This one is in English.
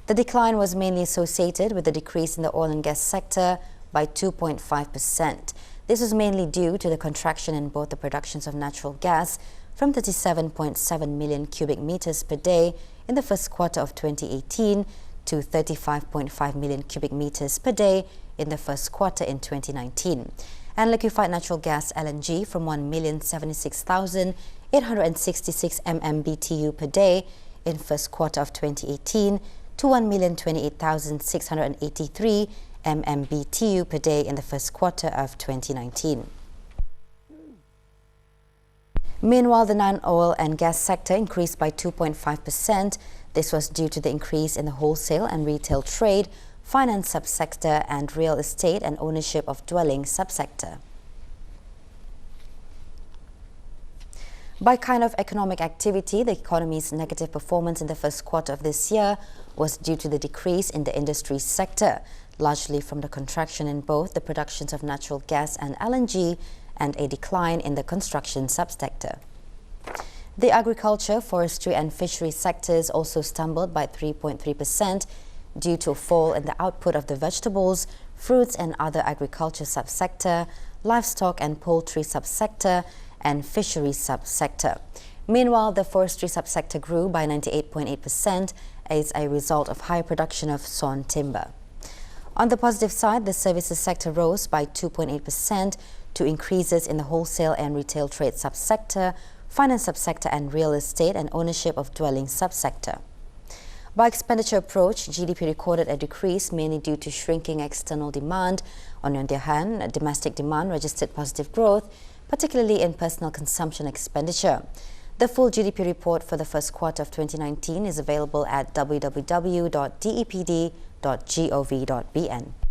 The decline was mainly associated with the decrease in the oil and gas sector by 2.5%. This was mainly due to the contraction in both the productions of natural gas from 37.7 million cubic meters per day in the first quarter of 2018 to 35.5 million cubic meters per day in the first quarter in 2019, and liquefied natural gas LNG from 1,076,866 MMBTU per day in first quarter of 2018 to 1,028,683 MMBTU per day in the first quarter of 2019. Meanwhile, the non-oil and gas sector increased by 2.5%. This was due to the increase in the wholesale and retail trade, finance subsector, and real estate and ownership of dwelling subsector. By kind of economic activity, the economy's negative performance in the first quarter of this year was due to the decrease in the industry sector, largely from the contraction in both the productions of natural gas and LNG and a decline in the construction subsector. The agriculture, forestry and fishery sectors also stumbled by 3.3% due to a fall in the output of the vegetables, fruits and other agriculture subsector, livestock and poultry subsector, and fishery subsector. Meanwhile, the forestry subsector grew by 98.8% as a result of higher production of sawn timber. On the positive side, the services sector rose by 2.8% to increases in the wholesale and retail trade subsector, finance subsector and real estate and ownership of dwelling subsector. By expenditure approach, GDP recorded a decrease mainly due to shrinking external demand. On the other hand, domestic demand registered positive growth, particularly in personal consumption expenditure. The full GDP report for the first quarter of 2019 is available at www.depd.gov.bn.